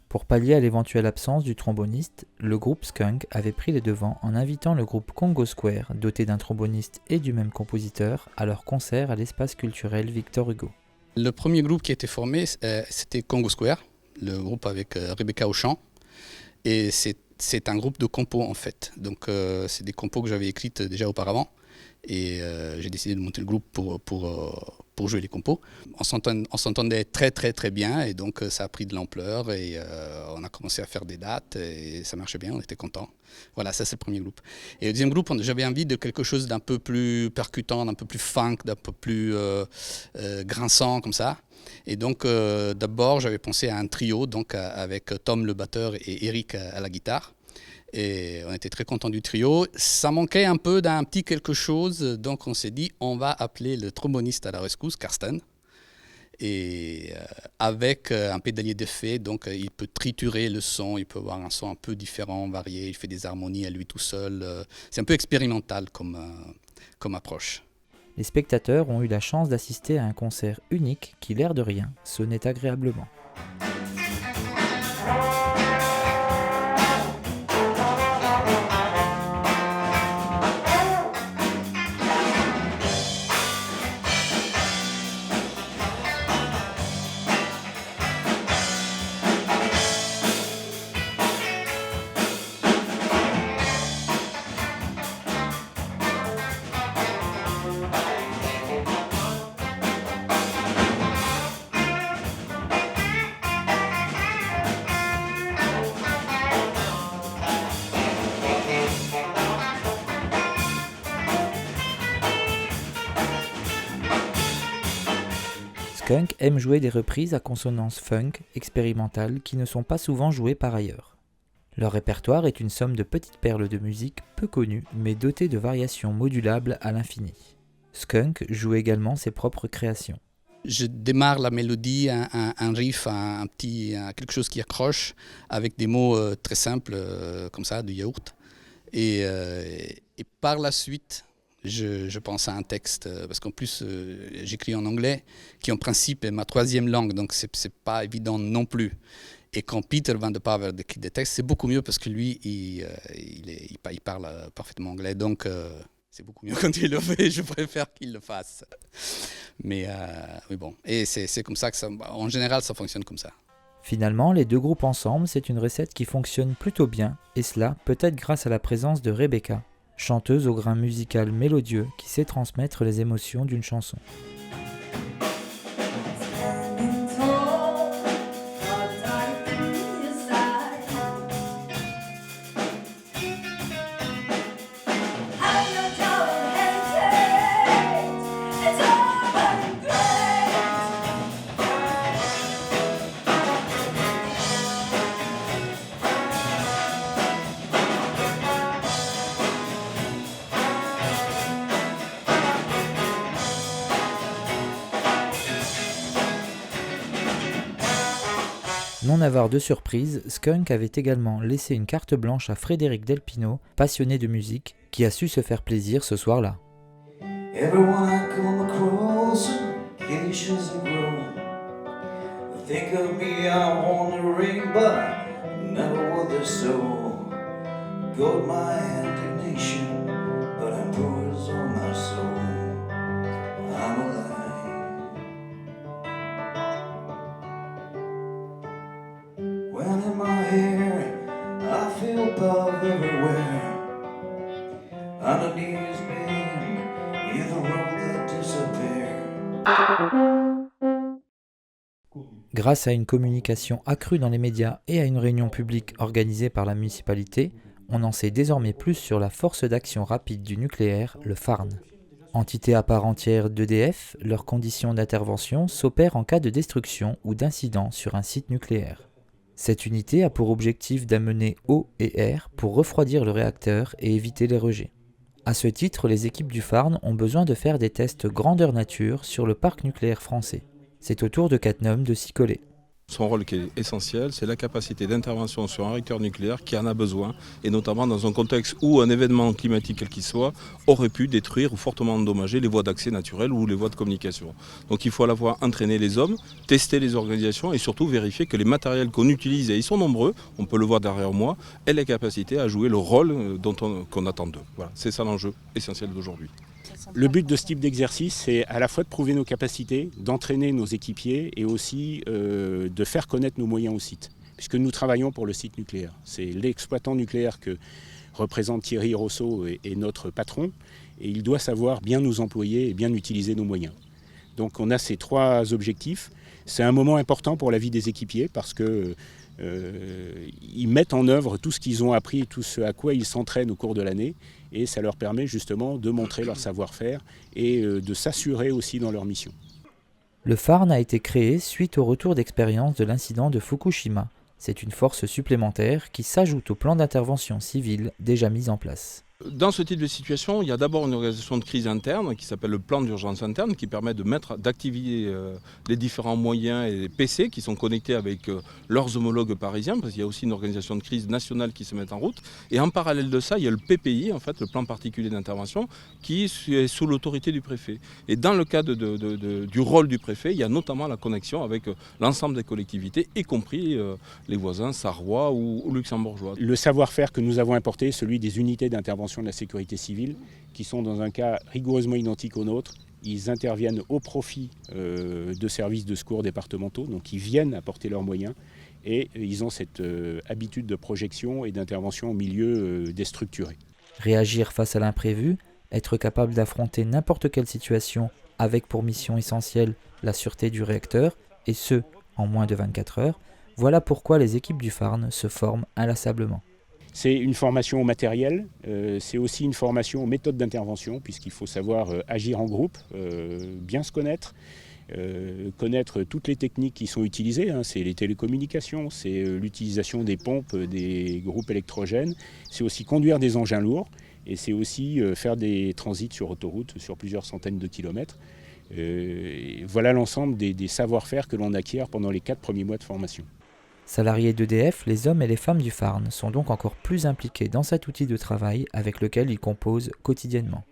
Pour pallier à l'éventuelle absence du tromboniste, le groupe Skunk avait pris les devants en invitant le groupe Congo Square, doté d'un tromboniste et du même compositeur, à leur concert à l'espace culturel Victor Hugo. Le premier groupe qui a été formé, c'était Congo Square, le groupe avec Rebecca au chant. Et c'est un groupe de compos en fait. Donc c'est des compos que j'avais écrites déjà auparavant. Et j'ai décidé de monter le groupe pour jouer les compos. On s'entendait très très très bien et donc ça a pris de l'ampleur et on a commencé à faire des dates et ça marchait bien, on était contents. Voilà, ça c'est le premier groupe. Et le deuxième groupe, j'avais envie de quelque chose d'un peu plus percutant, d'un peu plus funk, d'un peu plus grinçant comme ça. Et donc d'abord j'avais pensé à un trio donc avec Tom le batteur et Eric à la guitare. Et on était très contents du trio. Ça manquait un peu d'un petit quelque chose, donc on s'est dit on va appeler le tromboniste à la rescousse, Karsten. Et avec un pédalier d'effet, donc il peut triturer le son, il peut avoir un son un peu différent, varié, il fait des harmonies à lui tout seul. C'est un peu expérimental comme approche. Les spectateurs ont eu la chance d'assister à un concert unique qui, l'air de rien, sonnait agréablement. Skunk aime jouer des reprises à consonance funk expérimentales qui ne sont pas souvent jouées par ailleurs. Leur répertoire est une somme de petites perles de musique peu connues mais dotées de variations modulables à l'infini. Skunk joue également ses propres créations. Je démarre la mélodie, un riff, quelque chose qui accroche avec des mots très simples comme ça, du yaourt. Et par la suite, je pense à un texte, parce qu'en plus j'écris en anglais, qui en principe est ma troisième langue, donc c'est pas évident non plus. Et quand Peter Van de Paver écrit des textes, c'est beaucoup mieux parce que lui, il parle parfaitement anglais, donc c'est beaucoup mieux quand il le fait, je préfère qu'il le fasse. Mais bon, et c'est comme ça que en général ça fonctionne comme ça. Finalement, les deux groupes ensemble, c'est une recette qui fonctionne plutôt bien, et cela peut-être grâce à la présence de Rebecca, chanteuse au grain musical mélodieux qui sait transmettre les émotions d'une chanson. Non avare de surprise, Skunk avait également laissé une carte blanche à Frédéric Delpino, passionné de musique, qui a su se faire plaisir ce soir-là. Everyone I come across, acacias are growing. Think of me, I'm wandering, but never will they so. Got my indignation, but I'm bruised on my soul. I'm alive. When in my hair, I feel love everywhere. Underneath me, you're the road that disappears. Grâce à une communication accrue dans les médias et à une réunion publique organisée par la municipalité, on en sait désormais plus sur la force d'action rapide du nucléaire, le FARN. Entité à part entière d'EDF, leurs conditions d'intervention s'opèrent en cas de destruction ou d'incident sur un site nucléaire. Cette unité a pour objectif d'amener eau et air pour refroidir le réacteur et éviter les rejets. À ce titre, les équipes du FARN ont besoin de faire des tests grandeur nature sur le parc nucléaire français. C'est au tour de Cattenom de s'y coller. Son rôle qui est essentiel, c'est la capacité d'intervention sur un réacteur nucléaire qui en a besoin, et notamment dans un contexte où un événement climatique quel qu'il soit aurait pu détruire ou fortement endommager les voies d'accès naturelles ou les voies de communication. Donc il faut à la fois entraîner les hommes, tester les organisations et surtout vérifier que les matériels qu'on utilise, et ils sont nombreux, on peut le voir derrière moi, aient la capacité à jouer le rôle qu'on attend d'eux. Voilà, c'est ça l'enjeu essentiel d'aujourd'hui. Le but de ce type d'exercice, c'est à la fois de prouver nos capacités, d'entraîner nos équipiers et aussi de faire connaître nos moyens au site. Puisque nous travaillons pour le site nucléaire. C'est l'exploitant nucléaire que représente Thierry Rousseau et notre patron. Et il doit savoir bien nous employer et bien utiliser nos moyens. Donc on a ces trois objectifs. C'est un moment important pour la vie des équipiers parce que ils mettent en œuvre tout ce qu'ils ont appris, tout ce à quoi ils s'entraînent au cours de l'année, et ça leur permet justement de montrer leur savoir-faire et de s'assurer aussi dans leur mission. Le Farn a été créé suite au retour d'expérience de l'incident de Fukushima. C'est une force supplémentaire qui s'ajoute au plan d'intervention civile déjà mis en place. Dans ce type de situation, il y a d'abord une organisation de crise interne qui s'appelle le plan d'urgence interne qui permet d'activer les différents moyens et les PC qui sont connectés avec leurs homologues parisiens parce qu'il y a aussi une organisation de crise nationale qui se met en route. Et en parallèle de ça, il y a le PPI, en fait, le plan particulier d'intervention, qui est sous l'autorité du préfet. Et dans le cadre du rôle du préfet, il y a notamment la connexion avec l'ensemble des collectivités, y compris les voisins sarrois ou luxembourgeois. Le savoir-faire que nous avons importé, celui des unités d'intervention de la sécurité civile, qui sont dans un cas rigoureusement identique au nôtre. Ils interviennent au profit de services de secours départementaux, donc ils viennent apporter leurs moyens et ils ont cette habitude de projection et d'intervention au milieu déstructuré. Réagir face à l'imprévu, être capable d'affronter n'importe quelle situation avec pour mission essentielle la sûreté du réacteur, et ce, en moins de 24 heures, voilà pourquoi les équipes du Farn se forment inlassablement. C'est une formation au matériel, c'est aussi une formation aux méthodes d'intervention, puisqu'il faut savoir agir en groupe, bien se connaître, connaître toutes les techniques qui sont utilisées, c'est les télécommunications, c'est l'utilisation des pompes, des groupes électrogènes, c'est aussi conduire des engins lourds, et c'est aussi faire des transits sur autoroute sur plusieurs centaines de kilomètres. Voilà l'ensemble des savoir-faire que l'on acquiert pendant les 4 premiers mois de formation. Salariés d'EDF, les hommes et les femmes du Farn sont donc encore plus impliqués dans cet outil de travail avec lequel ils composent quotidiennement.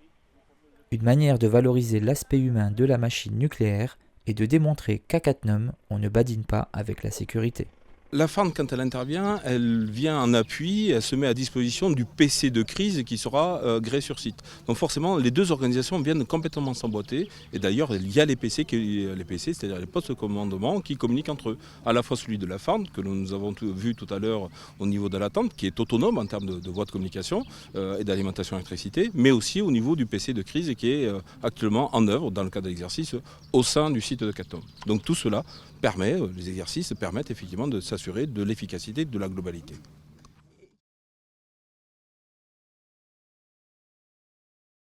Une manière de valoriser l'aspect humain de la machine nucléaire et de démontrer qu'à Cattenom, on ne badine pas avec la sécurité. La Farn, quand elle intervient, elle vient en appui, elle se met à disposition du PC de crise qui sera gréé sur site. Donc forcément, les deux organisations viennent complètement s'emboîter. Et d'ailleurs, il y a les PC, c'est-à-dire les postes de commandement, qui communiquent entre eux. À la fois celui de la Farn, que nous avons vu tout à l'heure au niveau de l'attente, qui est autonome en termes de voies de communication et d'alimentation électricité, mais aussi au niveau du PC de crise qui est actuellement en œuvre, dans le cadre de l'exercice, au sein du site de Cattenom. Donc tout cela permet, les exercices permettent effectivement de s'assurer de l'efficacité de la globalité.